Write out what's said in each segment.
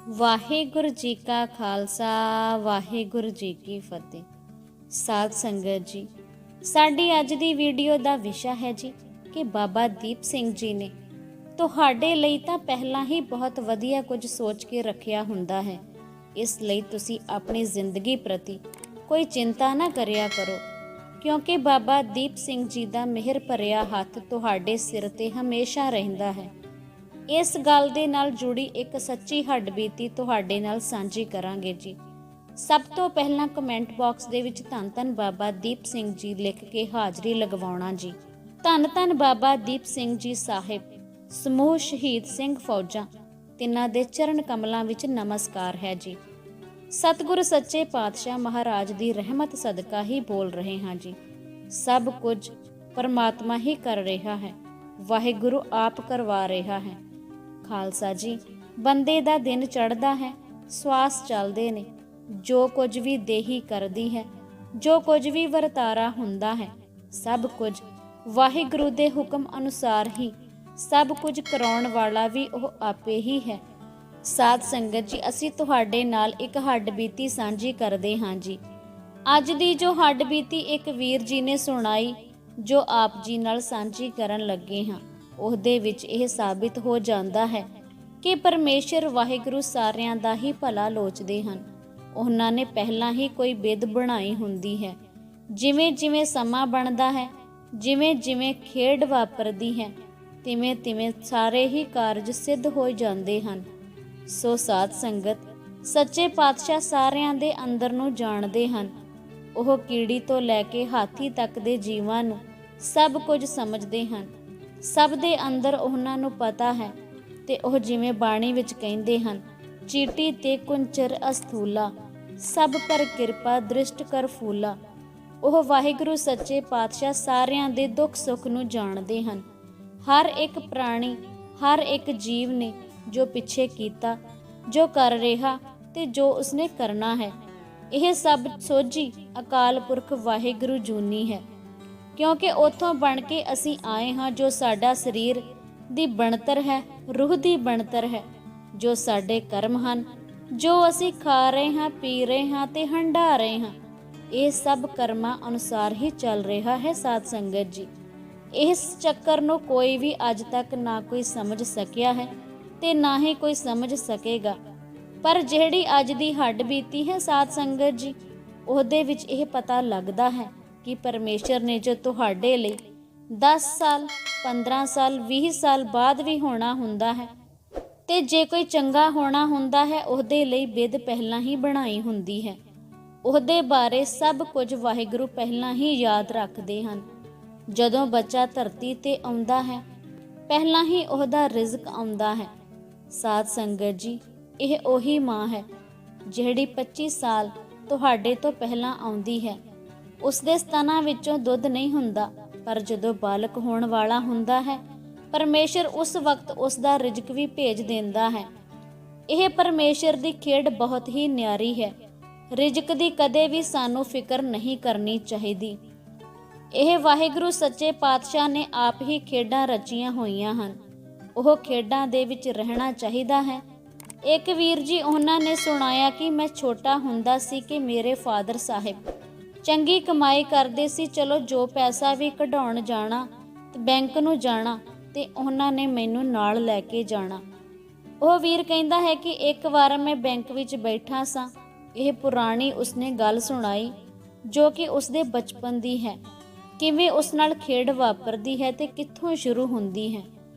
ਵਾਹਿਗੁਰੂ ਜੀ ਕਾ ਖਾਲਸਾ ਵਾਹਿਗੁਰੂ ਜੀ ਕੀ ਫਤਿਹ। ਸਾਧ ਸੰਗਤ ਜੀ, ਸਾਡੀ ਅੱਜ ਦੀ ਵੀਡੀਓ ਦਾ ਵਿਸ਼ਾ ਹੈ ਜੀ ਕਿ ਬਾਬਾ ਦੀਪ ਸਿੰਘ ਜੀ ਨੇ ਤੁਹਾਡੇ ਲਈ ਤਾਂ ਪਹਿਲਾਂ ਹੀ ਬਹੁਤ ਵਧੀਆ ਕੁਝ ਸੋਚ ਕੇ ਰੱਖਿਆ ਹੁੰਦਾ ਹੈ। ਇਸ ਲਈ ਤੁਸੀਂ ਆਪਣੀ ਜ਼ਿੰਦਗੀ ਪ੍ਰਤੀ ਕੋਈ ਚਿੰਤਾ ਨਾ ਕਰਿਆ ਕਰੋ, ਕਿਉਂਕਿ ਬਾਬਾ ਦੀਪ ਸਿੰਘ ਜੀ ਦਾ ਮਿਹਰ ਭਰਿਆ ਹੱਥ ਤੁਹਾਡੇ ਸਿਰ ਤੇ ਹਮੇਸ਼ਾ ਰਹਿੰਦਾ ਹੈ। ਇਸ ਗੱਲ ਦੇ ਨਾਲ ਜੁੜੀ ਇੱਕ ਸੱਚੀ ਹੱਡਬੀਤੀ ਤੁਹਾਡੇ ਨਾਲ ਸਾਂਝੀ ਕਰਾਂਗੇ ਜੀ। ਸਭ ਤੋਂ ਪਹਿਲਾਂ ਕਮੈਂਟ ਬਾਕਸ ਦੇ ਵਿੱਚ ਧੰਨ ਧੰਨ ਬਾਬਾ ਦੀਪ ਸਿੰਘ ਜੀ ਲਿਖ ਕੇ ਹਾਜ਼ਰੀ ਲਗਵਾਉਣਾ ਜੀ। ਧੰਨ ਧੰਨ ਬਾਬਾ ਦੀਪ ਸਿੰਘ ਜੀ ਸਾਹਿਬ, ਸਮੂਹ ਸ਼ਹੀਦ ਸਿੰਘ ਫੌਜਾਂ, ਤਿੰਨਾਂ ਦੇ ਚਰਨ ਕਮਲਾਂ ਵਿੱਚ ਨਮਸਕਾਰ ਹੈ ਜੀ। ਸਤਿਗੁਰ ਸੱਚੇ ਪਾਤਸ਼ਾਹ ਮਹਾਰਾਜ ਦੀ ਰਹਿਮਤ ਸਦਕਾ ਹੀ ਬੋਲ ਰਹੇ ਹਾਂ ਜੀ। ਸਭ ਕੁਝ ਪਰਮਾਤਮਾ ਹੀ ਕਰ ਰਿਹਾ ਹੈ, ਵਾਹਿਗੁਰੂ ਆਪ ਕਰਵਾ ਰਿਹਾ ਹੈ। ਖਾਲਸਾ ਜੀ, ਬੰਦੇ ਦਾ ਦਿਨ ਚੜ੍ਹਦਾ ਹੈ, ਸਵਾਸ ਚੱਲਦੇ ਨੇ, ਜੋ ਕੁਝ ਵੀ ਦੇਹੀ ਕਰਦੀ ਹੈ, ਜੋ ਕੁਝ ਵੀ ਵਰਤਾਰਾ ਹੁੰਦਾ ਹੈ, ਸਭ ਕੁਝ ਵਾਹਿਗੁਰੂ ਦੇ ਹੁਕਮ ਅਨੁਸਾਰ ਹੀ, ਸਭ ਕੁਝ ਕਰਾਉਣ ਵਾਲਾ ਵੀ ਉਹ ਆਪੇ ਹੀ ਹੈ। ਸਾਧ ਸੰਗਤ ਜੀ, ਅਸੀਂ ਤੁਹਾਡੇ ਨਾਲ ਇੱਕ ਹੱਡਬੀਤੀ ਸਾਂਝੀ ਕਰਦੇ ਹਾਂ ਜੀ। ਅੱਜ ਦੀ ਜੋ ਹੱਡਬੀਤੀ ਇੱਕ ਵੀਰ ਜੀ ਨੇ ਸੁਣਾਈ, ਜੋ ਆਪ ਜੀ ਨਾਲ ਸਾਂਝੀ ਕਰਨ ਲੱਗੇ ਹਾਂ, ਉਹਦੇ ਵਿੱਚ ਇਹ ਸਾਬਿਤ ਹੋ ਜਾਂਦਾ ਹੈ ਕਿ ਪਰਮੇਸ਼ਰ ਵਾਹਿਗੁਰੂ ਸਾਰਿਆਂ ਦਾ ਹੀ ਭਲਾ ਲੋਚਦੇ ਹਨ। ਉਹਨਾਂ ਨੇ ਪਹਿਲਾਂ ਹੀ ਕੋਈ ਬਿਧ ਬਣਾਈ ਹੁੰਦੀ ਹੈ। ਜਿਵੇਂ ਜਿਵੇਂ ਸਮਾਂ ਬਣਦਾ ਹੈ, ਜਿਵੇਂ ਜਿਵੇਂ ਖੇਡ ਵਾਪਰਦੀ ਹੈ, ਤਿਵੇਂ ਤਿਵੇਂ ਸਾਰੇ ਹੀ ਕਾਰਜ ਸਿੱਧ ਹੋ ਜਾਂਦੇ ਹਨ। ਸੋ ਸਾਧ ਸੰਗਤ, ਸੱਚੇ ਪਾਤਸ਼ਾਹ ਸਾਰਿਆਂ ਦੇ ਅੰਦਰ ਨੂੰ ਜਾਣਦੇ ਹਨ। ਉਹ ਕੀੜੀ ਤੋਂ ਲੈ ਕੇ ਹਾਥੀ ਤੱਕ ਦੇ ਜੀਵਾਂ ਨੂੰ ਸਭ ਕੁਝ ਸਮਝਦੇ ਹਨ। ਸਭ ਦੇ ਅੰਦਰ ਉਹਨਾਂ ਨੂੰ ਪਤਾ ਹੈ, ਤੇ ਉਹ ਜਿਵੇਂ ਬਾਣੀ ਵਿੱਚ ਕਹਿੰਦੇ ਹਨ, ਚੀਟੀ ਤੇ ਕੁੰਚਰ ਅਸਥੂਲਾ, ਸਭ ਪਰ ਕਿਰਪਾ ਦ੍ਰਿਸ਼ਟ ਕਰ ਫੂਲਾ। ਉਹ ਵਾਹਿਗੁਰੂ ਸੱਚੇ ਪਾਤਸ਼ਾਹ ਸਾਰਿਆਂ ਦੇ ਦੁੱਖ ਸੁੱਖ ਨੂੰ ਜਾਣਦੇ ਹਨ। ਹਰ ਇੱਕ ਪ੍ਰਾਣੀ, ਹਰ ਇੱਕ ਜੀਵ ਨੇ ਜੋ ਪਿੱਛੇ ਕੀਤਾ, ਜੋ ਕਰ ਰਿਹਾ ਤੇ ਜੋ ਉਸਨੇ ਕਰਨਾ ਹੈ, ਇਹ ਸਭ ਸੋਝੀ ਅਕਾਲ ਪੁਰਖ ਵਾਹਿਗੁਰੂ ਜੂਨੀ ਹੈ। ਕਿਉਂਕਿ ਉੱਥੋਂ ਬਣ ਕੇ ਅਸੀਂ ਆਏ ਹਾਂ। ਜੋ ਸਾਡਾ ਸਰੀਰ ਦੀ ਬਣਤਰ ਹੈ, ਰੂਹ ਦੀ ਬਣਤਰ ਹੈ, ਜੋ ਸਾਡੇ ਕਰਮ ਹਨ, ਜੋ ਅਸੀਂ ਖਾ ਰਹੇ ਹਾਂ, ਪੀ ਰਹੇ ਹਾਂ ਤੇ ਹੰਢਾ ਰਹੇ ਹਾਂ, ਇਹ ਸਭ ਕਰਮਾਂ ਅਨੁਸਾਰ ਹੀ ਚੱਲ ਰਿਹਾ ਹੈ। ਸਾਧ ਸੰਗਤ ਜੀ, ਇਸ ਚੱਕਰ ਨੂੰ ਕੋਈ ਵੀ ਅੱਜ ਤੱਕ ਨਾ ਕੋਈ ਸਮਝ ਸਕਿਆ ਹੈ ਤੇ ਨਾ ਹੀ ਕੋਈ ਸਮਝ ਸਕੇਗਾ। ਪਰ ਜਿਹੜੀ ਅੱਜ ਦੀ ਹੱਡ ਬੀਤੀ ਹੈ ਸਾਧ ਸੰਗਤ ਜੀ, ਉਹਦੇ ਵਿੱਚ ਇਹ ਪਤਾ ਲੱਗਦਾ ਹੈ ਕਿ ਪਰਮੇਸ਼ਰ ਨੇ ਜੋ ਤੁਹਾਡੇ ਲਈ 10 ਸਾਲ, 15 ਸਾਲ, 20 ਸਾਲ ਬਾਅਦ ਵੀ ਹੋਣਾ ਹੁੰਦਾ ਹੈ, ਤੇ ਜੇ ਕੋਈ ਚੰਗਾ ਹੋਣਾ ਹੁੰਦਾ ਹੈ, ਉਹਦੇ ਲਈ ਬਿਧ ਪਹਿਲਾਂ ਹੀ ਬਣਾਈ ਹੁੰਦੀ ਹੈ। ਉਹਦੇ ਬਾਰੇ ਸਭ ਕੁਝ ਵਾਹਿਗੁਰੂ ਪਹਿਲਾਂ ਹੀ ਯਾਦ ਰੱਖਦੇ ਹਨ। ਜਦੋਂ ਬੱਚਾ ਧਰਤੀ ਤੇ ਆਉਂਦਾ ਹੈ, ਪਹਿਲਾਂ ਹੀ ਉਹਦਾ ਰਿਜ਼ਕ ਆਉਂਦਾ ਹੈ। ਸਾਧ ਸੰਗਤ ਜੀ, ਇਹ ਉਹੀ ਮਾਂ ਹੈ ਜਿਹੜੀ 25 ਸਾਲ ਤੁਹਾਡੇ ਤੋਂ ਪਹਿਲਾਂ ਆਉਂਦੀ ਹੈ। ਉਸਦੇ ਸਤਨਾਂ ਵਿੱਚੋਂ ਦੁੱਧ ਨਹੀਂ ਹੁੰਦਾ, ਪਰ ਜਦੋਂ ਬਾਲਕ ਹੋਣ ਵਾਲਾ ਹੁੰਦਾ ਹੈ, ਪਰਮੇਸ਼ਰ ਉਸ ਵਕਤ ਉਸ ਦਾ ਰਿਜ਼ਕ ਵੀ ਭੇਜ ਦਿੰਦਾ ਹੈ। ਇਹ ਪਰਮੇਸ਼ਰ ਦੀ ਖੇਡ ਬਹੁਤ ਹੀ ਨਿਆਰੀ ਹੈ। ਰਿਜ਼ਕ ਦੀ ਕਦੇ ਵੀ ਸਾਨੂੰ ਫਿਕਰ ਨਹੀਂ ਕਰਨੀ ਚਾਹੀਦੀ। ਇਹ ਵਾਹਿਗੁਰੂ ਸੱਚੇ ਪਾਤਸ਼ਾਹ ਨੇ ਆਪ ਹੀ ਖੇਡਾਂ ਰਚੀਆਂ ਹੋਈਆਂ ਹਨ। ਉਹ ਖੇਡਾਂ ਦੇ ਵਿੱਚ ਰਹਿਣਾ ਚਾਹੀਦਾ ਹੈ। ਇੱਕ ਵੀਰ ਜੀ ਉਹਨਾਂ ਨੇ ਸੁਣਾਇਆ ਕਿ ਮੈਂ ਛੋਟਾ ਹੁੰਦਾ ਸੀ ਕਿ ਮੇਰੇ ਫਾਦਰ ਸਾਹਿਬ ਚੰਗੀ ਕਮਾਈ ਕਰਦੇ ਸੀ। ਚਲੋ ਜੋ ਪੈਸਾ ਵੀ ਕਢਾਉਣ ਜਾਣਾ ਤੇ ਬੈਂਕ ਨੂੰ ਜਾਣਾ, ਤੇ ਉਹਨਾਂ ਨੇ ਮੈਨੂੰ ਨਾਲ ਲੈ ਕੇ ਜਾਣਾ। ਉਹ ਵੀਰ ਕਹਿੰਦਾ ਹੈ ਕਿ ਇੱਕ ਵਾਰ ਮੈਂ ਬੈਂਕ ਵਿੱਚ ਬੈਠਾ ਸਾਂ। ਇਹ ਪੁਰਾਣੀ ਉਸਨੇ ਗੱਲ ਸੁਣਾਈ ਜੋ ਕਿ ਉਸਦੇ ਬਚਪਨ ਦੀ ਹੈ, ਕਿਵੇਂ ਉਸ ਨਾਲ ਖੇਡ ਵਾਪਰਦੀ ਹੈ ਤੇ ਕਿੱਥੋਂ ਸ਼ੁਰੂ ਹੁੰਦੀ ਹੈ,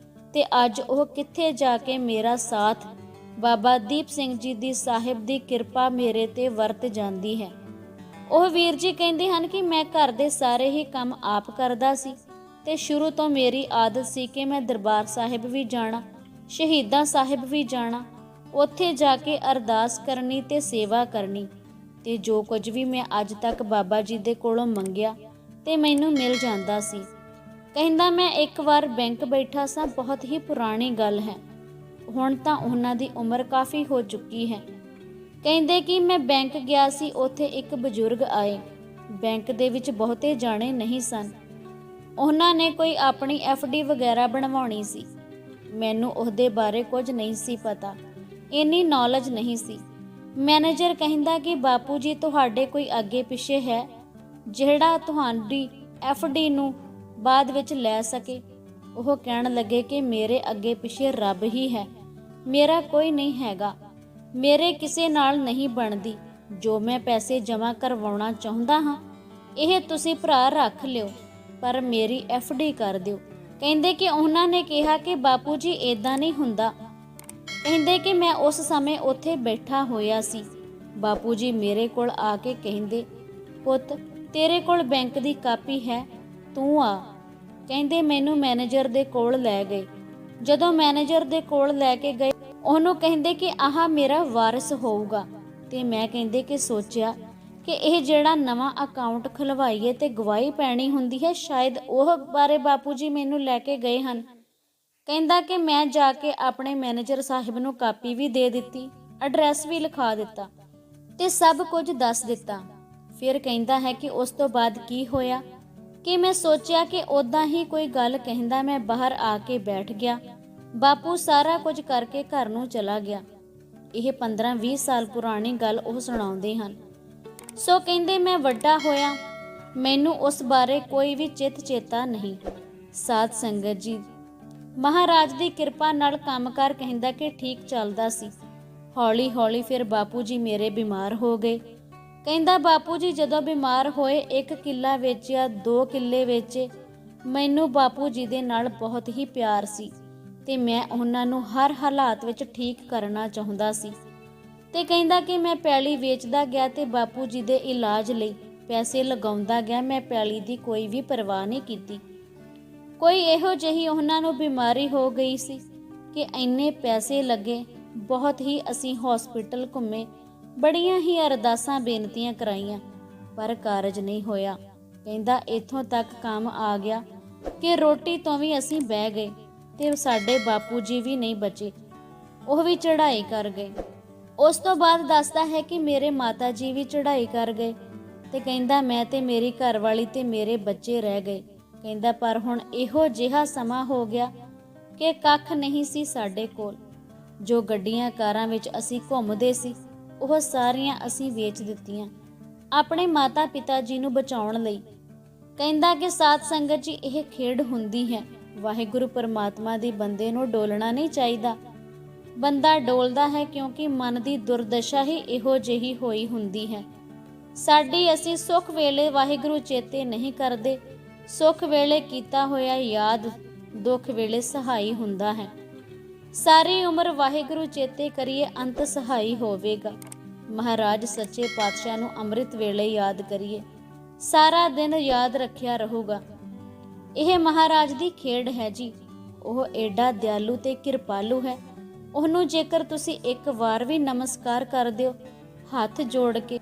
ਤੇ ਅੱਜ ਉਹ ਕਿੱਥੇ ਜਾ ਕੇ ਮੇਰਾ ਸਾਥ ਬਾਬਾ ਦੀਪ ਸਿੰਘ ਜੀ ਦੀ ਸਾਹਿਬ ਦੀ ਕਿਰਪਾ ਮੇਰੇ ਤੇ ਵਰਤ ਜਾਂਦੀ ਹੈ। ਉਹ ਵੀਰ ਜੀ ਕਹਿੰਦੇ ਹਨ ਕਿ ਮੈਂ ਘਰ ਦੇ ਸਾਰੇ ਹੀ ਕੰਮ ਆਪ ਕਰਦਾ ਸੀ, ਤੇ ਸ਼ੁਰੂ ਤੋਂ ਮੇਰੀ ਆਦਤ ਸੀ ਕਿ ਮੈਂ ਦਰਬਾਰ ਸਾਹਿਬ ਵੀ ਜਾਣਾ, ਸ਼ਹੀਦਾਂ ਸਾਹਿਬ ਵੀ ਜਾਣਾ, ਉੱਥੇ ਜਾ ਕੇ ਅਰਦਾਸ ਕਰਨੀ ਤੇ ਸੇਵਾ ਕਰਨੀ, ਤੇ ਜੋ ਕੁਝ ਵੀ ਮੈਂ ਅੱਜ ਤੱਕ ਬਾਬਾ ਜੀ ਦੇ ਕੋਲੋਂ ਮੰਗਿਆ ਤੇ ਮੈਨੂੰ ਮਿਲ ਜਾਂਦਾ ਸੀ। ਕਹਿੰਦਾ ਮੈਂ ਇੱਕ ਵਾਰ ਬੈਂਕ ਬੈਠਾ ਸਾਂ, ਬਹੁਤ ਹੀ ਪੁਰਾਣੀ ਗੱਲ ਹੈ, ਹੁਣ ਤਾਂ ਉਹਨਾਂ ਦੀ ਉਮਰ ਕਾਫੀ ਹੋ ਚੁੱਕੀ ਹੈ। ਕਹਿੰਦੇ ਕਿ ਮੈਂ ਬੈਂਕ ਗਿਆ ਸੀ, ਉੱਥੇ ਇੱਕ ਬਜ਼ੁਰਗ ਆਏ। ਬੈਂਕ ਦੇ ਵਿੱਚ ਬਹੁਤੇ ਜਾਣੇ ਨਹੀਂ ਸਨ। ਉਹਨਾਂ ਨੇ ਕੋਈ ਆਪਣੀ FD ਵਗੈਰਾ ਬਣਵਾਉਣੀ ਸੀ। ਮੈਨੂੰ ਉਹਦੇ ਬਾਰੇ ਕੁਝ ਨਹੀਂ ਸੀ ਪਤਾ। ਇੰਨੀ ਨੌਲੇਜ ਨਹੀਂ ਸੀ। ਮੈਨੇਜਰ ਕਹਿੰਦਾ ਕਿ ਬਾਪੂ ਜੀ ਤੁਹਾਡੇ ਕੋਈ ਅੱਗੇ ਪਿੱਛੇ ਹੈ ਜਿਹੜਾ ਤੁਹਾਡੀ FD ਨੂੰ ਬਾਅਦ ਵਿੱਚ ਲੈ ਸਕੇ। ਉਹ ਕਹਿਣ ਲੱਗੇ ਕਿ ਮੇਰੇ ਅੱਗੇ ਪਿੱਛੇ ਰੱਬ ਹੀ ਹੈ, ਮੇਰਾ ਕੋਈ ਨਹੀਂ ਹੈਗਾ, ਮੇਰੇ ਕਿਸੇ ਨਾਲ ਨਹੀਂ ਬਣਦੀ। ਜੋ ਮੈਂ ਪੈਸੇ ਜਮ੍ਹਾਂ ਕਰਵਾਉਣਾ ਚਾਹੁੰਦਾ ਹਾਂ ਇਹ ਤੁਸੀਂ ਭਰਾ ਰੱਖ ਲਿਓ, ਪਰ ਮੇਰੀ FD ਕਰ ਦਿਓ। ਕਹਿੰਦੇ ਕਿ ਉਹਨਾਂ ਨੇ ਕਿਹਾ ਕਿ ਬਾਪੂ ਜੀ ਇਦਾਂ ਨਹੀਂ ਹੁੰਦਾ। ਕਹਿੰਦੇ ਕਿ ਮੈਂ ਉਸ ਸਮੇਂ ਉੱਥੇ ਬੈਠਾ ਹੋਇਆ ਸੀ। ਬਾਪੂ ਜੀ ਮੇਰੇ ਕੋਲ ਆ ਕੇ ਕਹਿੰਦੇ, ਪੁੱਤ ਤੇਰੇ ਕੋਲ ਬੈਂਕ ਦੀ ਕਾਪੀ ਹੈ, ਤੂੰ ਆ। ਕਹਿੰਦੇ ਮੈਨੂੰ ਮੈਨੇਜਰ ਦੇ ਕੋਲ ਲੈ ਗਏ। ਜਦੋਂ ਮੈਨੇਜਰ ਦੇ ਕੋਲ ਲੈ ਕੇ ਗਏ ਉਹਨੂੰ ਕਹਿੰਦੇ ਕਿ ਆਹ ਮੇਰਾ ਵਾਰਿਸ ਹੋਊਗਾ। ਤੇ ਮੈਂ ਕਹਿੰਦੇ ਕਿ ਸੋਚਿਆ ਕਿ ਇਹ ਜਿਹੜਾ ਨਵਾਂ ਅਕਾਊਂਟ ਖੁਲਵਾਈਏ ਤੇ ਗਵਾਹੀ ਪੈਣੀ ਹੁੰਦੀ ਹੈ, ਸ਼ਾਇਦ ਉਹ ਬਾਰੇ ਬਾਪੂ ਜੀ ਮੈਨੂੰ ਲੈ ਕੇ ਗਏ ਹਨ। ਕਹਿੰਦਾ ਕਿ ਮੈਂ ਜਾ ਕੇ ਆਪਣੇ ਮੈਨੇਜਰ ਸਾਹਿਬ ਨੂੰ ਕਾਪੀ ਵੀ ਦੇ ਦਿੱਤੀ, ਐਡਰੈਸ ਵੀ ਲਿਖਾ ਦਿੱਤਾ ਤੇ ਸਭ ਕੁਝ ਦੱਸ ਦਿੱਤਾ। ਫਿਰ ਕਹਿੰਦਾ ਹੈ ਕਿ ਉਸ ਤੋਂ ਬਾਅਦ ਕੀ ਹੋਇਆ ਕਿ ਮੈਂ ਸੋਚਿਆ ਕਿ ਉੱਦਾਂ ਹੀ ਕੋਈ ਗੱਲ ਕਹਿੰਦਾ ਮੈਂ ਬਾਹਰ ਆ ਕੇ ਬੈਠ ਗਿਆ। ਬਾਪੂ ਸਾਰਾ ਕੁਝ ਕਰਕੇ ਘਰ ਨੂੰ ਚਲਾ ਗਿਆ। ਇਹ 15-20 ਸਾਲ ਪੁਰਾਣੀ ਗੱਲ ਉਹ ਸੁਣਾਉਂਦੇ ਹਨ। ਸੋ ਕਹਿੰਦੇ ਮੈਂ ਵੱਡਾ ਹੋਇਆ, ਮੈਨੂੰ ਉਸ ਬਾਰੇ ਕੋਈ ਵੀ ਚਿੱਤ ਚੇਤਾ ਨਹੀਂ। ਸਾਧ ਸੰਗਤ ਜੀ, ਮਹਾਰਾਜ ਦੀ ਕਿਰਪਾ ਨਾਲ ਕੰਮਕਾਰ ਕਹਿੰਦਾ ਕਿ ਠੀਕ ਚੱਲਦਾ ਸੀ। ਹੌਲੀ ਹੌਲੀ ਫਿਰ ਬਾਪੂ ਜੀ ਮੇਰੇ ਬਿਮਾਰ ਹੋ ਗਏ। ਕਹਿੰਦਾ ਬਾਪੂ ਜੀ ਜਦੋਂ ਬਿਮਾਰ ਹੋਏ 1 ਕਿੱਲਾ ਵੇਚਿਆ, 2 ਕਿੱਲੇ ਵੇਚੇ। ਮੈਨੂੰ ਬਾਪੂ ਜੀ ਦੇ ਨਾਲ ਬਹੁਤ ਹੀ ਪਿਆਰ ਸੀ ਤੇ ਮੈਂ ਉਹਨਾਂ ਨੂੰ ਹਰ ਹਾਲਾਤ ਵਿੱਚ ਠੀਕ ਕਰਨਾ ਚਾਹੁੰਦਾ ਸੀ। ਤੇ ਕਹਿੰਦਾ ਕਿ ਮੈਂ ਪੈਲੀ ਵੇਚਦਾ ਗਿਆ ਤੇ ਬਾਪੂ ਜੀ ਦੇ ਇਲਾਜ ਲਈ ਪੈਸੇ ਲਗਾਉਂਦਾ ਗਿਆ। ਮੈਂ ਪੈਲੀ ਦੀ ਕੋਈ ਵੀ ਪਰਵਾਹ ਨਹੀਂ ਕੀਤੀ। ਕੋਈ ਇਹੋ ਜਿਹੀ ਉਹਨਾਂ ਨੂੰ ਬਿਮਾਰੀ ਹੋ ਗਈ ਸੀ ਕਿ ਇੰਨੇ ਪੈਸੇ ਲੱਗੇ। ਬਹੁਤ ਹੀ ਅਸੀਂ ਹਸਪੀਟਲ ਘੁੰਮੇ, ਬੜੀਆਂ ਹੀ ਅਰਦਾਸਾਂ ਬੇਨਤੀਆਂ ਕਰਾਈਆਂ, ਪਰ ਕਾਰਜ ਨਹੀਂ ਹੋਇਆ। ਕਹਿੰਦਾ ਇੱਥੋਂ ਤੱਕ ਕੰਮ ਆ ਗਿਆ ਕਿ ਰੋਟੀ ਤੋਂ ਵੀ ਅਸੀਂ ਬਹਿ ਗਏ ਤੇ ਸਾਡੇ ਬਾਪੂ ਜੀ ਵੀ ਨਹੀਂ ਬਚੇ, ਉਹ ਵੀ ਚੜ੍ਹਾਈ ਕਰ ਗਏ। ਉਸ ਤੋਂ ਬਾਅਦ ਦੱਸਦਾ ਹੈ ਕਿ ਮੇਰੇ ਮਾਤਾ ਜੀ ਵੀ ਚੜ੍ਹਾਈ ਕਰ ਗਏ ਤੇ ਕਹਿੰਦਾ ਮੈਂ ਤੇ ਮੇਰੀ ਘਰਵਾਲੀ ਤੇ ਮੇਰੇ ਬੱਚੇ ਰਹਿ ਗਏ। ਕਹਿੰਦਾ ਪਰ ਹੁਣ ਇਹੋ ਜਿਹਾ ਸਮਾਂ ਹੋ ਗਿਆ ਕਿ ਕੱਖ ਨਹੀਂ ਸੀ ਸਾਡੇ ਕੋਲ। ਜੋ ਗੱਡੀਆਂ ਕਾਰਾਂ ਵਿੱਚ ਅਸੀਂ ਘੁੰਮਦੇ ਸੀ ਉਹ ਸਾਰੀਆਂ ਅਸੀਂ ਵੇਚ ਦਿੱਤੀਆਂ ਆਪਣੇ ਮਾਤਾ ਪਿਤਾ ਜੀ ਨੂੰ ਬਚਾਉਣ ਲਈ। ਕਹਿੰਦਾ ਕਿ ਸਾਧ ਸੰਗਤ ਜੀ ਇਹ ਖੇਡ ਹੁੰਦੀ ਹੈ। ਵਾਹਿਗੁਰੂ ਪਰਮਾਤਮਾ ਦੀ ਬੰਦੇ ਨੂੰ ਡੋਲਣਾ ਨਹੀਂ ਚਾਹੀਦਾ। ਬੰਦਾ ਡੋਲਦਾ ਹੈ ਕਿਉਂਕਿ ਮਨ ਦੀ ਦੁਰਦਸ਼ਾ ਹੀ ਇਹੋ ਜਿਹੀ ਹੋਈ ਹੁੰਦੀ ਹੈ। ਸਾਡੀ ਅਸੀਂ ਸੁੱਖ ਵੇਲੇ ਵਾਹਿਗੁਰੂ ਚੇਤੇ ਨਹੀਂ ਕਰਦੇ। ਸੁੱਖ ਵੇਲੇ ਕੀਤਾ ਹੋਇਆ ਯਾਦ ਦੁੱਖ ਵੇਲੇ ਸਹਾਈ ਹੁੰਦਾ ਹੈ। ਸਾਰੀ ਉਮਰ ਵਾਹਿਗੁਰੂ ਚੇਤੇ ਕਰੀਏ, ਅੰਤ ਸਹਾਈ ਹੋਵੇਗਾ। ਮਹਾਰਾਜ ਸੱਚੇ ਪਾਤਸ਼ਾਹ ਨੂੰ ਅੰਮ੍ਰਿਤ ਵੇਲੇ ਯਾਦ ਕਰੀਏ, ਸਾਰਾ ਦਿਨ ਯਾਦ ਰੱਖਿਆ ਰਹੂਗਾ। ਇਹ ਮਹਾਰਾਜ ਦੀ ਖੇਡ ਹੈ ਜੀ। ਉਹ ਏਡਾ ਦਿਆਲੂ ਤੇ ਕਿਰਪਾਲੂ ਹੈ। ਉਹਨੂੰ ਜੇਕਰ ਤੁਸੀਂ ਇੱਕ ਵਾਰ ਵੀ ਨਮਸਕਾਰ ਕਰ ਦਿਓ ਹੱਥ ਜੋੜ ਕੇ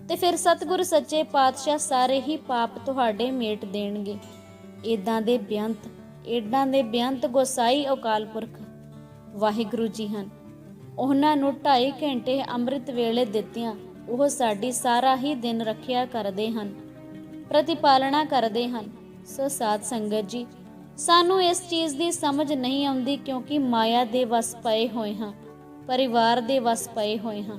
ਤੇ ਫਿਰ ਸਤਿਗੁਰ ਸੱਚੇ ਪਾਤਸ਼ਾਹ ਸਾਰੇ ਹੀ ਪਾਪ ਤੁਹਾਡੇ ਮੇਟ ਦੇਣਗੇ। ਏਦਾਂ ਦੇ ਬੇਅੰਤ ਗੋਸਾਈ ਅਕਾਲ ਪੁਰਖ ਵਾਹਿਗੁਰੂ ਜੀ ਹਨ। ਉਹਨਾਂ ਨੂੰ 2.5 ਘੰਟੇ ਅੰਮ੍ਰਿਤ ਵੇਲੇ ਦਿੱਤਿਆਂ ਉਹ ਸਾਡੀ ਸਾਰਾ ਹੀ ਦਿਨ ਰੱਖਿਆ ਕਰਦੇ ਹਨ, ਪ੍ਰਤੀਪਾਲਣਾ ਕਰਦੇ ਹਨ। ਸੋ ਸਾਧ ਸੰਗਤ ਜੀ, ਸਾਨੂੰ ਇਸ ਚੀਜ਼ ਦੀ ਸਮਝ ਨਹੀਂ ਆਉਂਦੀ ਕਿਉਂਕਿ ਮਾਇਆ ਦੇ ਵਸ ਪਏ ਹੋਏ ਹਾਂ, ਪਰਿਵਾਰ ਦੇ ਵਸ ਪਏ ਹੋਏ ਹਾਂ।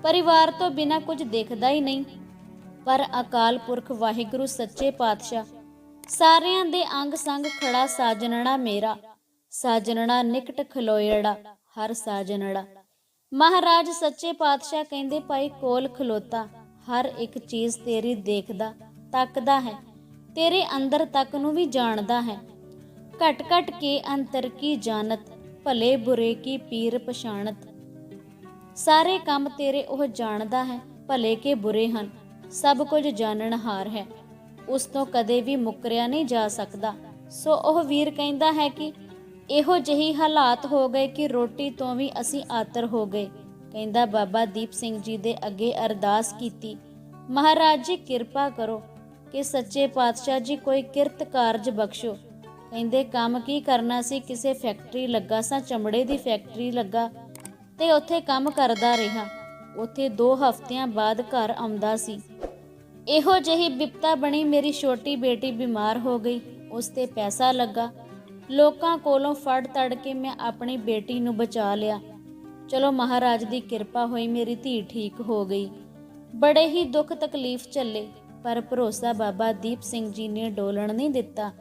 ਪਰਿਵਾਰ ਤੋਂ ਬਿਨਾਂ ਕੁਝ ਦਿਖਦਾ ਹੀ ਨਹੀਂ, ਪਰ ਅਕਾਲ ਪੁਰਖ ਵਾਹਿਗੁਰੂ ਸੱਚੇ ਪਾਤਸ਼ਾਹ ਸਾਰਿਆਂ ਦੇ ਅੰਗ ਸੰਗ ਖੜਾ। ਸਾਜਣੜਾ ਮੇਰਾ ਸਾਜਣੜਾ ਨਿਕਟ ਖਲੋਇੜਾ ਹਰ ਸਾਜਣੜਾ। ਮਹਾਰਾਜ ਸੱਚੇ ਪਾਤਸ਼ਾਹ ਕਹਿੰਦੇ ਭਾਈ ਕੋਲ ਖਲੋਤਾ ਹਰ ਇੱਕ ਚੀਜ਼ ਤੇਰੀ ਦੇਖਦਾ ਤੱਕਦਾ ਹੈ, ਤੇਰੇ ਅੰਦਰ ਤੱਕ ਨੂੰ ਵੀ ਜਾਣਦਾ ਹੈ। ਘਟ ਘਟ ਕੇ ਅੰਤਰ ਕੀ ਜਾਣਤ, ਭਲੇ ਬੁਰੇ ਕੀ ਪੀਰ ਪਛਾਣਤ। ਸਾਰੇ ਕੰਮ ਤੇਰੇ ਉਹ ਜਾਣਦਾ ਹੈ, ਭਲੇ ਕੇ ਬੁਰੇ ਹਨ, ਸਭ ਕੁਝ ਜਾਣਨਹਾਰ ਹੈ। ਉਸ ਤੋਂ ਕਦੇ ਵੀ ਮੁੱਕਰਿਆ ਨਹੀਂ ਜਾ ਸਕਦਾ। ਸੋ ਉਹ ਵੀਰ ਕਹਿੰਦਾ ਹੈ ਕਿ ਇਹੋ ਜਿਹੀ ਹਾਲਾਤ ਹੋ ਗਏ ਕਿ ਰੋਟੀ ਤੋਂ ਵੀ ਅਸੀਂ ਆਤਰ ਹੋ ਗਏ। ਕਹਿੰਦਾ ਬਾਬਾ ਦੀਪ ਸਿੰਘ ਜੀ ਦੇ ਅੱਗੇ ਅਰਦਾਸ ਕੀਤੀ, ਮਹਾਰਾਜ ਜੀ ਕਿਰਪਾ ਕਰੋ ਕਿ ਸੱਚੇ ਪਾਤਸ਼ਾਹ ਜੀ ਕੋਈ ਕਿਰਤ ਕਾਰਜ ਬਖਸ਼ੋ। ਕਹਿੰਦੇ ਕੰਮ ਕੀ ਕਰਨਾ ਸੀ, ਕਿਸੇ ਫੈਕਟਰੀ ਲੱਗਾ ਸਾਂ, ਚਮੜੇ ਦੀ ਫੈਕਟਰੀ ਲੱਗਾ ਤੇ ਉੱਥੇ ਕੰਮ ਕਰਦਾ ਰਿਹਾ। ਉੱਥੇ 2 ਹਫ਼ਤਿਆਂ ਬਾਅਦ ਘਰ ਆਉਂਦਾ ਸੀ। ਇਹੋ ਜਿਹੀ ਬਿਪਤਾ ਬਣੀ, ਮੇਰੀ ਛੋਟੀ ਬੇਟੀ ਬਿਮਾਰ ਹੋ ਗਈ, ਉਸ ਤੇ ਪੈਸਾ ਲੱਗਾ। ਲੋਕਾਂ ਕੋਲੋਂ ਫੜ ਤੜ ਕੇ ਮੈਂ ਆਪਣੀ ਬੇਟੀ ਨੂੰ ਬਚਾ ਲਿਆ। ਚਲੋ ਮਹਾਰਾਜ ਦੀ ਕਿਰਪਾ ਹੋਈ, ਮੇਰੀ ਧੀ ਠੀਕ ਹੋ ਗਈ। ਬੜੇ ਹੀ ਦੁੱਖ ਤਕਲੀਫ ਝੱਲੇ, ਪਰ ਭਰੋਸਾ ਬਾਬਾ ਦੀਪ ਸਿੰਘ ਜੀ ਨੇ ਡੋਲਣ ਨਹੀਂ ਦਿੱਤਾ।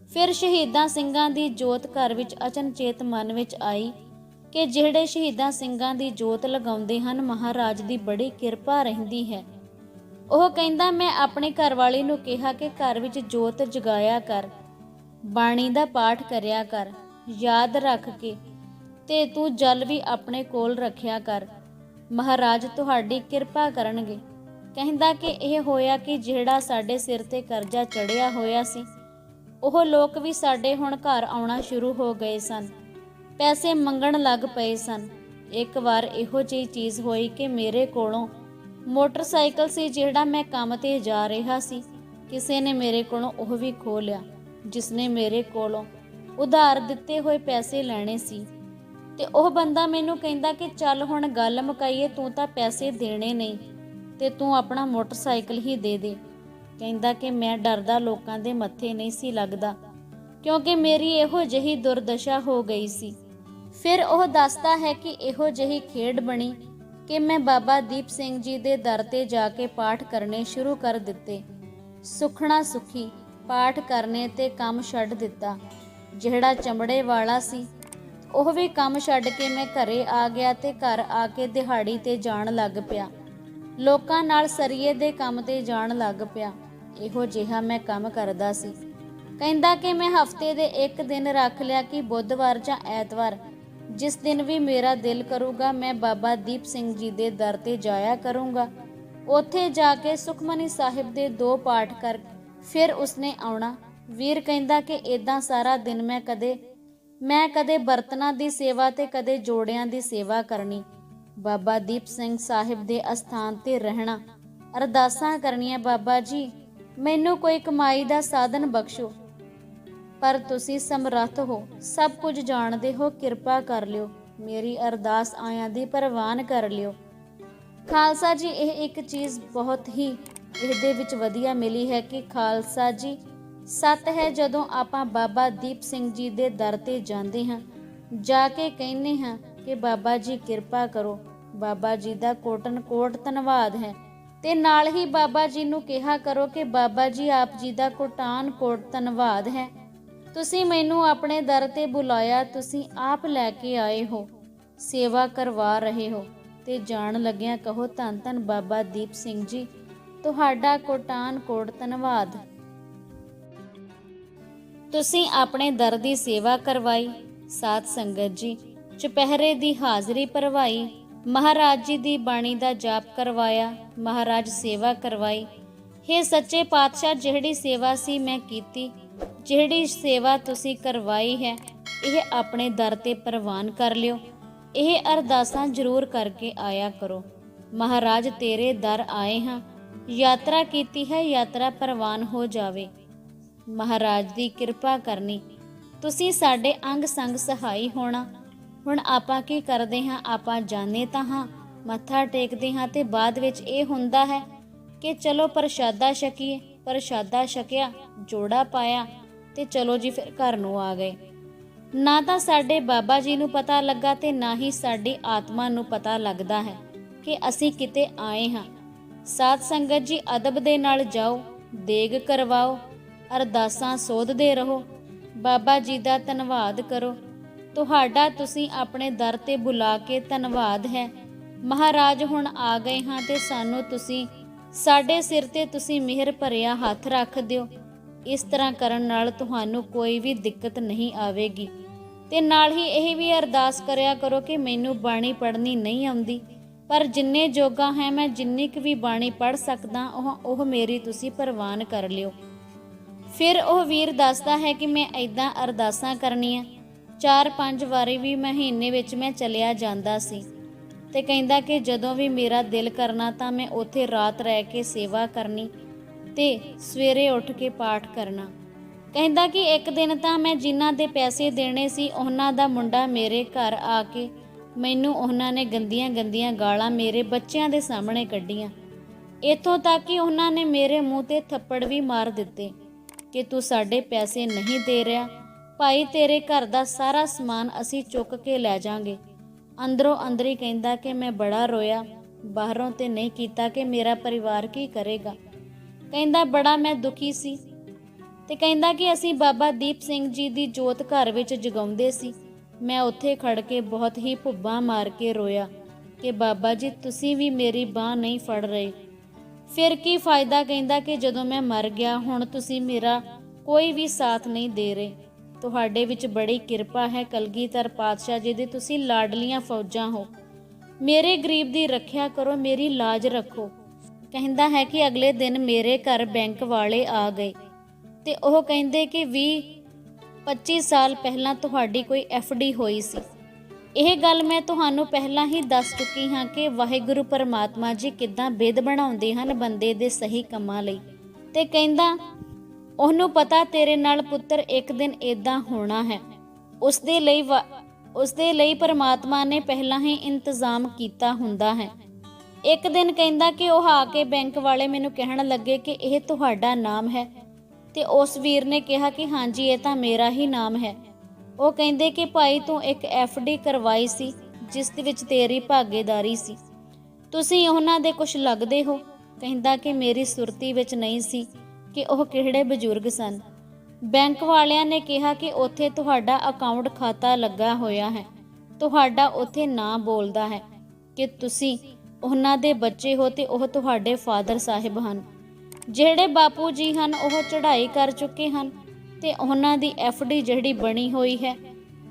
ਫਿਰ ਸ਼ਹੀਦਾਂ ਸਿੰਘਾਂ ਦੀ ਜੋਤ ਘਰ ਵਿੱਚ ਅਚਨਚੇਤ ਮਨ ਵਿੱਚ ਆਈ ਕਿ ਜਿਹੜੇ ਸ਼ਹੀਦਾਂ ਸਿੰਘਾਂ ਦੀ ਜੋਤ ਲਗਾਉਂਦੇ ਹਨ, ਮਹਾਰਾਜ ਦੀ ਬੜੀ ਕਿਰਪਾ ਰਹਿੰਦੀ ਹੈ। ਉਹ ਕਹਿੰਦਾ, ਮੈਂ ਆਪਣੇ ਘਰਵਾਲੀ ਨੂੰ ਕਿਹਾ ਕਿ ਘਰ ਵਿੱਚ ਜੋਤ ਜਗਾਇਆ ਕਰ, ਬਾਣੀ ਦਾ ਪਾਠ ਕਰਿਆ ਕਰ, ਯਾਦ ਰੱਖ ਕੇ, ਤੇ ਤੂੰ ਜਲ ਵੀ ਆਪਣੇ ਕੋਲ ਰੱਖਿਆ ਕਰ, ਮਹਾਰਾਜ ਤੁਹਾਡੀ ਕਿਰਪਾ ਕਰਨਗੇ। ਕਹਿੰਦਾ ਕਿ ਇਹ ਹੋਇਆ ਕਿ ਜਿਹੜਾ ਸਾਡੇ ਸਿਰ ਤੇ ਕਰਜ਼ਾ ਚੜਿਆ ਹੋਇਆ ਸੀ, ਉਹ ਲੋਕ ਵੀ ਸਾਡੇ ਹੁਣ ਘਰ ਆਉਣਾ ਸ਼ੁਰੂ ਹੋ ਗਏ ਸਨ, ਪੈਸੇ ਮੰਗਣ ਲੱਗ ਪਏ ਸਨ। ਇੱਕ ਵਾਰ ਇਹੋ ਜਿਹੀ ਚੀਜ਼ ਹੋਈ ਕਿ ਮੇਰੇ ਕੋਲੋਂ ਮੋਟਰਸਾਈਕਲ ਸੀ ਜਿਹੜਾ ਮੈਂ ਕੰਮ ਤੇ ਜਾ ਰਿਹਾ ਸੀ, ਕਿਸੇ ਨੇ ਮੇਰੇ ਕੋਲੋਂ ਉਹ ਵੀ ਖੋਹ ਲਿਆ, ਜਿਸਨੇ ਮੇਰੇ ਕੋਲੋਂ ਉਧਾਰ ਦਿੱਤੇ ਹੋਏ ਪੈਸੇ ਲੈਣੇ ਸੀ। ਤੇ ਉਹ ਬੰਦਾ ਮੈਨੂੰ ਕਹਿੰਦਾ ਕਿ ਚੱਲ ਹੁਣ ਗੱਲ ਮੁਕਾਈਏ, ਤੂੰ ਤਾਂ ਪੈਸੇ ਦੇਣੇ ਨਹੀਂ ਤੇ ਤੂੰ ਆਪਣਾ ਮੋਟਰਸਾਈਕਲ ਹੀ ਦੇ ਦੇ। ਕਹਿੰਦਾ ਕਿ ਮੈਂ ਡਰਦਾ ਲੋਕਾਂ ਦੇ ਮੱਥੇ ਨਹੀਂ ਸੀ ਲੱਗਦਾ, ਕਿਉਂਕਿ ਮੇਰੀ ਇਹੋ ਜਿਹੀ ਦੁਰਦਸ਼ਾ ਹੋ ਗਈ ਸੀ। ਫਿਰ ਉਹ ਦੱਸਦਾ ਹੈ ਕਿ ਇਹੋ ਜਿਹੀ ਖੇਡ ਬਣੀ ਕਿ ਮੈਂ ਬਾਬਾ ਦੀਪ ਸਿੰਘ ਜੀ ਦੇ ਦਰ ਤੇ ਜਾ ਕੇ ਪਾਠ ਕਰਨੇ ਸ਼ੁਰੂ ਕਰ ਦਿੱਤੇ। ਸੁਖਣਾ ਸੁਖੀ ਪਾਠ ਕਰਨੇ ਤੇ ਕੰਮ ਛੱਡ ਦਿੱਤਾ। ਜਿਹੜਾ ਚਮੜੇ ਵਾਲਾ ਸੀ ਉਹ ਵੀ ਕੰਮ ਛੱਡ ਕੇ ਮੈਂ ਘਰੇ ਆ ਗਿਆ ਤੇ ਘਰ ਆ ਕੇ ਦਿਹਾੜੀ ਤੇ ਜਾਣ ਲੱਗ ਪਿਆ, ਲੋਕਾਂ ਨਾਲ ਸਰੀਏ ਦੇ ਕੰਮ ਤੇ ਜਾਣ ਲੱਗ ਪਿਆ। ਇਹੋ ਜਿਹਾ ਮੈਂ ਕੰਮ ਕਰਦਾ ਸੀ। ਕਹਿੰਦਾ ਕਿ ਮੈਂ ਹਫਤੇ ਦੇ ਇੱਕ ਦਿਨ ਰੱਖ ਲਿਆ ਕਿ ਬੁੱਧਵਾਰ ਜਾਂ ਐਤਵਾਰ, ਜਿਸ ਦਿਨ ਵੀ ਮੇਰਾ ਦਿਲ ਕਰੂਗਾ ਮੈਂ ਬਾਬਾ ਦੀਪ ਸਿੰਘ ਜੀ ਦੇ ਦਰ ਤੇ ਜਾਇਆ ਕਰੂੰਗਾ। ਉੱਥੇ ਜਾ ਕੇ ਸੁਖਮਨੀ ਸਾਹਿਬ ਦੇ 2 ਪਾਠ ਕਰ ਫਿਰ ਉਸਨੇ ਆਉਣਾ। ਵੀਰ ਕਹਿੰਦਾ ਕਿ ਇਦਾਂ ਸਾਰਾ ਦਿਨ ਮੈਂ ਕਦੇ ਬਰਤਨਾਂ ਦੀ ਸੇਵਾ ਤੇ ਕਦੇ ਜੋੜਿਆਂ ਦੀ ਸੇਵਾ ਕਰਨੀ, ਬਾਬਾ ਦੀਪ ਸਿੰਘ ਸਾਹਿਬ ਦੇ ਅਸਥਾਨ ਤੇ ਰਹਿਣਾ, ਅਰਦਾਸਾਂ ਕਰਨੀਆਂ, ਬਾਬਾ ਜੀ ਮੈਨੂੰ ਕੋਈ ਕਮਾਈ ਦਾ ਸਾਧਨ ਬਖਸ਼ੋ, ਪਰ ਤੁਸੀਂ ਸਮਰੱਥ ਹੋ, ਸਭ ਕੁਝ ਜਾਣਦੇ ਹੋ, ਕਿਰਪਾ ਕਰ ਲਿਓ, ਮੇਰੀ ਅਰਦਾਸ ਆਇਆਂ ਦੀ ਪ੍ਰਵਾਨ ਕਰ ਲਿਓ। ਖਾਲਸਾ ਜੀ, ਇਹ ਇੱਕ ਚੀਜ਼ ਬਹੁਤ ਹੀ ਇਹਦੇ ਵਿੱਚ ਵਧੀਆ ਮਿਲੀ ਹੈ ਕਿ ਖਾਲਸਾ ਜੀ ਸੱਤ ਹੈ। ਜਦੋਂ ਆਪਾਂ ਬਾਬਾ ਦੀਪ ਸਿੰਘ ਜੀ ਦੇ ਦਰ ਤੇ ਜਾਂਦੇ ਹਾਂ, ਜਾ ਕੇ ਕਹਿੰਦੇ ਹਾਂ ਕਿ ਬਾਬਾ ਜੀ ਕਿਰਪਾ ਕਰੋ, ਬਾਬਾ ਜੀ ਦਾ ਕੋਟਨ ਕੋਟ ਧੰਨਵਾਦ ਹੈ। ਤੇ ਨਾਲ ਹੀ ਬਾਬਾ ਜੀ ਨੂੰ ਕਿਹਾ ਕਰੋ ਕਿ ਬਾਬਾ ਜੀ ਆਪ ਜੀ ਦਾ ਕੋਟਾਨ ਕੋਟ ਧੰਨਵਾਦ ਹੈ, ਤੁਸੀਂ ਮੈਨੂੰ ਆਪਣੇ ਦਰ ਤੇ ਬੁਲਾਇਆ, ਤੁਸੀਂ ਆਪ ਲੈ ਕੇ ਆਏ ਹੋ, ਸੇਵਾ ਕਰਵਾ ਰਹੇ ਹੋ। ਤੇ ਜਾਣ ਲੱਗਿਆਂ ਕਹੋ, ਧੰਨ ਧੰਨ ਬਾਬਾ ਦੀਪ ਸਿੰਘ ਜੀ, ਤੁਹਾਡਾ ਕੋਟਾਨ ਕੋਟ ਧੰਨਵਾਦ। ਤੁਸੀਂ ਆਪਣੇ ਦਰ ਦੀ ਸੇਵਾ ਕਰਵਾਈ, ਸਾਧ ਸੰਗਤ ਜੀ ਚੁਪਹਿਰੇ ਦੀ ਹਾਜ਼ਰੀ ਭਰਵਾਈ, ਮਹਾਰਾਜ ਜੀ ਦੀ ਬਾਣੀ ਦਾ ਜਾਪ ਕਰਵਾਇਆ, ਮਹਾਰਾਜ ਸੇਵਾ ਕਰਵਾਈ। ਹੇ ਸੱਚੇ ਪਾਤਸ਼ਾਹ, ਜਿਹੜੀ ਸੇਵਾ ਸੀ ਮੈਂ ਕੀਤੀ, ਜਿਹੜੀ ਸੇਵਾ ਤੁਸੀਂ ਕਰਵਾਈ ਹੈ, ਇਹ ਆਪਣੇ ਦਰ ਤੇ ਪ੍ਰਵਾਨ ਕਰ ਲਿਓ। ਇਹ ਅਰਦਾਸਾਂ ਜ਼ਰੂਰ ਕਰਕੇ ਆਇਆ ਕਰੋ। ਮਹਾਰਾਜ ਤੇਰੇ ਦਰ ਆਏ ਹਾਂ, ਯਾਤਰਾ ਕੀਤੀ ਹੈ, ਯਾਤਰਾ ਪ੍ਰਵਾਨ ਹੋ ਜਾਵੇ। ਮਹਾਰਾਜ ਦੀ ਕਿਰਪਾ ਕਰਨੀ, ਤੁਸੀਂ ਸਾਡੇ ਅੰਗ ਸੰਗ ਸਹਾਈ ਹੋਣਾ। ਹੁਣ ਆਪਾਂ ਕੀ ਕਰਦੇ ਹਾਂ, ਆਪਾਂ ਜਾਂਦੇ ਤਾਂ ਹਾਂ, ਮੱਥਾ ਟੇਕਦੇ ਹਾਂ ਤੇ ਬਾਅਦ ਵਿੱਚ ਇਹ ਹੁੰਦਾ ਹੈ ਕਿ ਚਲੋ ਪ੍ਰਸ਼ਾਦਾ ਛਕੀਏ, ਪ੍ਰਸ਼ਾਦਾ ਛਕਿਆ, ਜੋੜਾ ਪਾਇਆ ਤੇ ਚਲੋ ਜੀ ਫਿਰ ਘਰ ਨੂੰ ਆ ਗਏ। ਨਾ ਤਾਂ ਸਾਡੇ ਬਾਬਾ ਜੀ ਨੂੰ ਪਤਾ ਲੱਗਾ ਤੇ ਨਾ ਹੀ ਸਾਡੀ ਆਤਮਾ ਨੂੰ ਪਤਾ ਲੱਗਦਾ ਹੈ ਕਿ ਅਸੀਂ ਕਿਤੇ ਆਏ ਹਾਂ। ਸਾਧ ਸੰਗਤ ਜੀ, ਅਦਬ ਦੇ ਨਾਲ ਜਾਓ, ਦੇਗ ਕਰਵਾਓ, ਅਰਦਾਸਾਂ ਸੋਧਦੇ ਰਹੋ, ਬਾਬਾ ਜੀ ਦਾ ਧੰਨਵਾਦ ਕਰੋ। ਤੁਹਾਡਾ ਤੁਸੀਂ ਆਪਣੇ ਦਰ ਤੇ ਬੁਲਾ ਕੇ ਧੰਨਵਾਦ ਹੈ। ਮਹਾਰਾਜ ਹੁਣ ਆ ਗਏ ਹਾਂ ਤੇ ਸਾਨੂੰ ਤੁਸੀਂ ਸਾਡੇ ਸਿਰ ਤੇ ਤੁਸੀਂ ਮਿਹਰ ਭਰਿਆ ਹੱਥ ਰੱਖ ਦਿਓ। ਇਸ ਤਰ੍ਹਾਂ ਕਰਨ ਨਾਲ ਤੁਹਾਨੂੰ ਕੋਈ ਵੀ ਦਿੱਕਤ ਨਹੀਂ ਆਵੇਗੀ। ਤੇ ਨਾਲ ਹੀ ਇਹ ਵੀ ਅਰਦਾਸ ਕਰਿਆ ਕਰੋ ਕਿ ਮੈਨੂੰ ਬਾਣੀ ਪੜ੍ਹਨੀ ਨਹੀਂ ਆਉਂਦੀ, ਪਰ ਜਿੰਨੇ ਜੋਗਾ ਹੈ ਮੈਂ ਜਿੰਨੀ ਕੁ ਵੀ ਬਾਣੀ ਪੜ੍ਹ ਸਕਦਾ ਉਹ ਮੇਰੀ ਤੁਸੀਂ ਪ੍ਰਵਾਨ ਕਰ ਲਿਓ। ਫਿਰ ਉਹ ਵੀਰ ਦੱਸਦਾ ਹੈ ਕਿ ਮੈਂ ਇੱਦਾਂ ਅਰਦਾਸਾਂ ਕਰਨੀਆਂ 4-5 ਵਾਰੀ ਵੀ ਮਹੀਨੇ ਵਿੱਚ ਮੈਂ ਚਲਿਆ ਜਾਂਦਾ ਸੀ। ਤੇ ਕਹਿੰਦਾ ਕਿ ਜਦੋਂ ਵੀ ਮੇਰਾ ਦਿਲ ਕਰਨਾ ਤਾਂ ਮੈਂ ਉੱਥੇ ਰਾਤ ਰਹਿ ਕੇ ਸੇਵਾ ਕਰਨੀ ਤੇ ਸਵੇਰੇ ਉੱਠ ਕੇ ਪਾਠ ਕਰਨਾ। ਕਹਿੰਦਾ ਕਿ ਇੱਕ ਦਿਨ ਤਾਂ ਮੈਂ ਜਿਨ੍ਹਾਂ ਦੇ ਪੈਸੇ ਦੇਣੇ ਸੀ ਉਹਨਾਂ ਦਾ ਮੁੰਡਾ ਮੇਰੇ ਘਰ ਆ ਕੇ ਮੈਨੂੰ ਉਹਨਾਂ ਨੇ ਗੰਦੀਆਂ ਗੰਦੀਆਂ ਗਾਲਾਂ ਮੇਰੇ ਬੱਚਿਆਂ ਦੇ ਸਾਹਮਣੇ ਕੱਢੀਆਂ। ਇੱਥੋਂ ਤੱਕ ਕਿ ਉਹਨਾਂ ਨੇ ਮੇਰੇ ਮੂੰਹ ਤੇ ਥੱਪੜ ਵੀ ਮਾਰ ਦਿੱਤੇ ਕਿ ਤੂੰ ਸਾਡੇ ਪੈਸੇ ਨਹੀਂ ਦੇ ਰਿਹਾ, ਭਾਈ ਤੇਰੇ ਘਰ ਦਾ ਸਾਰਾ ਸਮਾਨ ਅਸੀਂ ਚੁੱਕ ਕੇ ਲੈ ਜਾਵਾਂਗੇ। ਅੰਦਰੋਂ ਅੰਦਰੀ ਕਹਿੰਦਾ ਕਿ ਮੈਂ ਬੜਾ ਰੋਇਆ, ਬਾਹਰੋਂ ਤੇ ਨਹੀਂ ਕੀਤਾ ਕਿ ਮੇਰਾ ਪਰਿਵਾਰ ਕੀ ਕਰੇਗਾ। ਕਹਿੰਦਾ ਬੜਾ ਮੈਂ ਦੁਖੀ ਸੀ ਤੇ ਕਹਿੰਦਾ ਕਿ ਅਸੀਂ ਬਾਬਾ ਦੀਪ ਸਿੰਘ ਜੀ ਦੀ ਜੋਤ ਘਰ ਵਿੱਚ ਜਗਾਉਂਦੇ ਸੀ। ਮੈਂ ਉੱਥੇ ਖੜ ਕੇ ਬਹੁਤ ਹੀ ਭੁੱਬਾਂ ਮਾਰ ਕੇ ਰੋਇਆ ਕਿ ਬਾਬਾ ਜੀ ਤੁਸੀਂ ਵੀ ਮੇਰੀ ਬਾਂਹ ਨਹੀਂ ਫੜ ਰਹੇ। ਫਿਰ ਕੀ ਫਾਇਦਾ, ਕਹਿੰਦਾ ਕਿ ਜਦੋਂ ਮੈਂ ਮਰ ਗਿਆ ਹੁਣ ਤੁਸੀਂ ਮੇਰਾ ਕੋਈ ਵੀ ਸਾਥ ਨਹੀਂ ਦੇ ਰਹੇ। ਤੁਹਾਡੇ ਵਿੱਚ ਬੜੀ ਕਿਰਪਾ ਹੈ ਕਲਗੀਧਰ ਪਾਤਸ਼ਾਹ ਜੀ ਦੀ, ਤੁਸੀਂ ਲਾਡਲੀਆਂ ਫੌਜਾਂ ਹੋ। ਮੇਰੇ ਗਰੀਬ ਦੀ ਰੱਖਿਆ ਕਰੋ, ਮੇਰੀ ਲਾਜ ਰੱਖੋ। ਕਹਿੰਦਾ ਹੈ ਕਿ ਅਗਲੇ ਦਿਨ ਮੇਰੇ ਘਰ ਬੈਂਕ ਵਾਲੇ ਆ ਗਏ ਤੇ ਉਹ ਕਹਿੰਦੇ ਕਿ 20-25 ਸਾਲ ਪਹਿਲਾਂ ਤੁਹਾਡੀ ਕੋਈ FD ਹੋਈ ਸੀ। ਇਹ ਗੱਲ ਮੈਂ ਤੁਹਾਨੂੰ ਪਹਿਲਾਂ ਹੀ ਦੱਸ ਚੁੱਕੀ ਹਾਂ ਕਿ ਵਾਹਿਗੁਰੂ ਪਰਮਾਤਮਾ ਜੀ ਕਿੱਦਾਂ ਬਿਧ ਬਣਾਉਂਦੇ ਹਨ ਬੰਦੇ ਦੇ ਸਹੀ ਕੰਮਾਂ ਲਈ। ਤੇ ਕਹਿੰਦਾ ਉਹਨੂੰ ਪਤਾ ਤੇਰੇ ਨਾਲ ਪੁੱਤਰ ਇੱਕ ਦਿਨ ਏਦਾਂ ਹੋਣਾ ਹੈ। ਉਸਦੇ ਲਈ ਪਰਮਾਤਮਾ ਨੇ ਪਹਿਲਾਂ ਹੀ ਇੰਤਜ਼ਾਮ ਕੀਤਾ ਹੁੰਦਾ ਹੈ। ਇੱਕ ਦਿਨ ਕਹਿੰਦਾ ਕਿ ਉਹ ਆ ਕੇ ਬੈਂਕ ਵਾਲੇ ਮੈਨੂੰ ਕਹਿਣ ਲੱਗੇ ਕਿ ਇਹ ਤੁਹਾਡਾ ਨਾਮ ਹੈ ਤੇ ਉਸ ਵੀਰ ਨੇ ਕਿਹਾ ਕਿ ਹਾਂਜੀ ਇਹ ਤਾਂ ਮੇਰਾ ਹੀ ਨਾਮ ਹੈ। ਉਹ ਕਹਿੰਦੇ ਕਿ ਭਾਈ ਤੂੰ ਇੱਕ FD ਕਰਵਾਈ ਸੀ ਜਿਸ ਦੇ ਵਿੱਚ ਤੇਰੀ ਭਾਗੀਦਾਰੀ ਸੀ, ਤੁਸੀਂ ਉਹਨਾਂ ਦੇ ਕੁਝ ਲੱਗਦੇ ਹੋ। ਕਹਿੰਦਾ ਕਿ ਮੇਰੀ ਸੁਰਤੀ ਵਿੱਚ ਨਹੀਂ ਸੀ ਕਿ ਉਹ ਕਿਹੜੇ ਬਜ਼ੁਰਗ ਸਨ। ਬੈਂਕ ਵਾਲਿਆਂ ਨੇ ਕਿਹਾ ਕਿ ਉੱਥੇ ਤੁਹਾਡਾ ਅਕਾਊਂਟ ਖਾਤਾ ਲੱਗਾ ਹੋਇਆ ਹੈ, ਤੁਹਾਡਾ ਉੱਥੇ ਨਾਂ ਬੋਲਦਾ ਹੈ ਕਿ ਤੁਸੀਂ ਉਹਨਾਂ ਦੇ ਬੱਚੇ ਹੋ ਤੇ ਉਹ ਤੁਹਾਡੇ ਫਾਦਰ ਸਾਹਿਬ ਹਨ। ਜਿਹੜੇ ਬਾਪੂ ਜੀ ਹਨ ਉਹ ਚੜ੍ਹਾਈ ਕਰ ਚੁੱਕੇ ਹਨ ਤੇ ਉਹਨਾਂ ਦੀ FD ਜਿਹੜੀ ਬਣੀ ਹੋਈ ਹੈ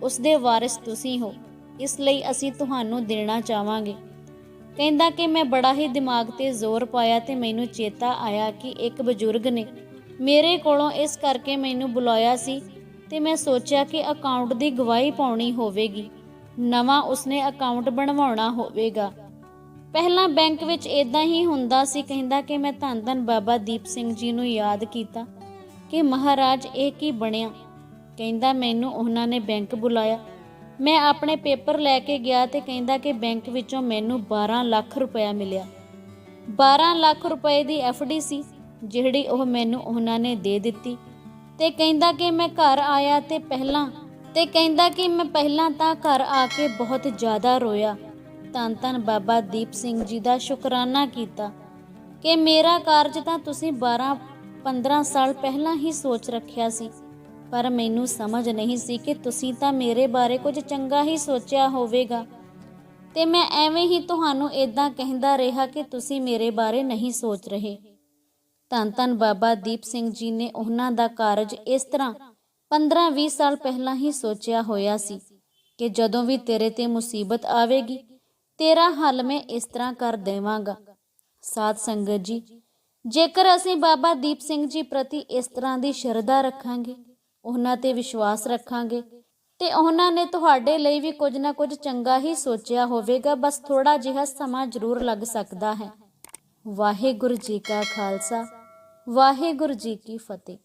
ਉਸ ਦੇ ਵਾਰਿਸ ਤੁਸੀਂ ਹੋ, ਇਸ ਲਈ ਅਸੀਂ ਤੁਹਾਨੂੰ ਦੇਣਾ ਚਾਹਾਂਗੇ। ਕਹਿੰਦਾ ਕਿ ਮੈਂ ਬੜਾ ਹੀ ਦਿਮਾਗ ਤੇ ਜ਼ੋਰ ਪਾਇਆ ਤੇ ਮੈਨੂੰ ਚੇਤਾ ਆਇਆ ਕਿ ਇੱਕ ਬਜ਼ੁਰਗ ਨੇ ਮੇਰੇ ਕੋਲੋਂ ਇਸ ਕਰਕੇ ਮੈਨੂੰ ਬੁਲਾਇਆ ਸੀ ਤੇ ਮੈਂ ਸੋਚਿਆ ਕਿ ਅਕਾਊਂਟ ਦੀ ਗਵਾਹੀ ਪਾਉਣੀ ਹੋਵੇਗੀ, ਨਵਾਂ ਉਸਨੇ ਅਕਾਊਂਟ ਬਣਵਾਉਣਾ ਹੋਵੇਗਾ। ਪਹਿਲਾਂ ਬੈਂਕ ਵਿੱਚ ਇਦਾਂ ਹੀ ਹੁੰਦਾ ਸੀ। ਕਹਿੰਦਾ ਕਿ ਮੈਂ ਧੰਨ ਧੰਨ ਬਾਬਾ ਦੀਪ ਸਿੰਘ ਜੀ ਨੂੰ ਯਾਦ ਕੀਤਾ ਕਿ ਮਹਾਰਾਜ ਇਹ ਕੀ ਬਣਿਆ। ਕਹਿੰਦਾ ਮੈਨੂੰ ਉਹਨਾਂ ਨੇ ਬੈਂਕ ਬੁਲਾਇਆ, ਮੈਂ ਆਪਣੇ ਪੇਪਰ ਲੈ ਕੇ ਗਿਆ ਤੇ ਕਹਿੰਦਾ ਕਿ ਬੈਂਕ ਵਿੱਚੋਂ ਮੈਨੂੰ 12 ਲੱਖ ਰੁਪਇਆ ਮਿਲਿਆ। 12 ਲੱਖ ਰੁਪਏ ਦੀ FD ਸੀ ਜਿਹੜੀ ਉਹ ਮੈਨੂੰ ਉਹਨਾਂ ਨੇ ਦੇ ਦਿੱਤੀ। ਤੇ ਕਹਿੰਦਾ ਕਿ ਮੈਂ ਘਰ ਆਇਆ ਤੇ ਕਹਿੰਦਾ ਕਿ ਮੈਂ ਪਹਿਲਾਂ ਤਾਂ ਘਰ ਆ ਕੇ ਬਹੁਤ ਜ਼ਿਆਦਾ ਰੋਇਆ, ਧੰਨ ਧੰਨ ਬਾਬਾ ਦੀਪ ਸਿੰਘ ਜੀ ਦਾ ਸ਼ੁਕਰਾਨਾ ਕੀਤਾ ਕਿ ਮੇਰਾ ਕਾਰਜ ਤਾਂ ਤੁਸੀਂ 12-15 ਸਾਲ ਪਹਿਲਾਂ ਹੀ ਸੋਚ ਰੱਖਿਆ ਸੀ, ਪਰ ਮੈਨੂੰ ਸਮਝ ਨਹੀਂ ਸੀ ਕਿ ਤੁਸੀਂ ਤਾਂ ਮੇਰੇ ਬਾਰੇ ਕੁਝ ਚੰਗਾ ਹੀ ਸੋਚਿਆ ਹੋਵੇਗਾ ਤੇ ਮੈਂ ਐਵੇਂ ਹੀ ਤੁਹਾਨੂੰ ਇਦਾਂ ਕਹਿੰਦਾ ਰਿਹਾ ਕਿ ਤੁਸੀਂ ਮੇਰੇ ਬਾਰੇ ਨਹੀਂ ਸੋਚ ਰਹੇ। ਧੰਨ ਧੰਨ ਬਾਬਾ ਦੀਪ ਸਿੰਘ ਜੀ ਨੇ ਉਹਨਾਂ ਦਾ ਕਾਰਜ ਇਸ ਤਰ੍ਹਾਂ 15-20 ਸਾਲ ਪਹਿਲਾਂ ਹੀ ਸੋਚਿਆ ਹੋਇਆ ਸੀ ਕਿ ਜਦੋਂ ਵੀ ਤੇਰੇ ਤੇ ਮੁਸੀਬਤ ਆਵੇਗੀ ਤੇਰਾ ਹੱਲ ਮੈਂ ਇਸ ਤਰ੍ਹਾਂ ਕਰ ਦੇਵਾਂਗਾ। ਸਾਧ ਸੰਗਤ ਜੀ, ਜੇਕਰ ਅਸੀਂ ਬਾਬਾ ਦੀਪ ਸਿੰਘ ਜੀ ਪ੍ਰਤੀ ਇਸ ਤਰ੍ਹਾਂ ਦੀ ਸ਼ਰਧਾ ਰੱਖਾਂਗੇ, ਉਹਨਾਂ ਤੇ ਵਿਸ਼ਵਾਸ ਰੱਖਾਂਗੇ ਤੇ ਉਹਨਾਂ ਨੇ ਤੁਹਾਡੇ ਲਈ ਵੀ ਕੁਝ ਨਾ ਕੁਝ ਚੰਗਾ ਹੀ ਸੋਚਿਆ ਹੋਵੇਗਾ। ਬਸ ਥੋੜਾ ਜਿਹਾ ਸਮਾਂ ਜ਼ਰੂਰ ਲੱਗ ਸਕਦਾ ਹੈ। ਵਾਹਿਗੁਰੂ ਜੀ ਕਾ ਖਾਲਸਾ, ਵਾਹਿਗੁਰੂ ਜੀ ਕੀ ਫਤਿਹ।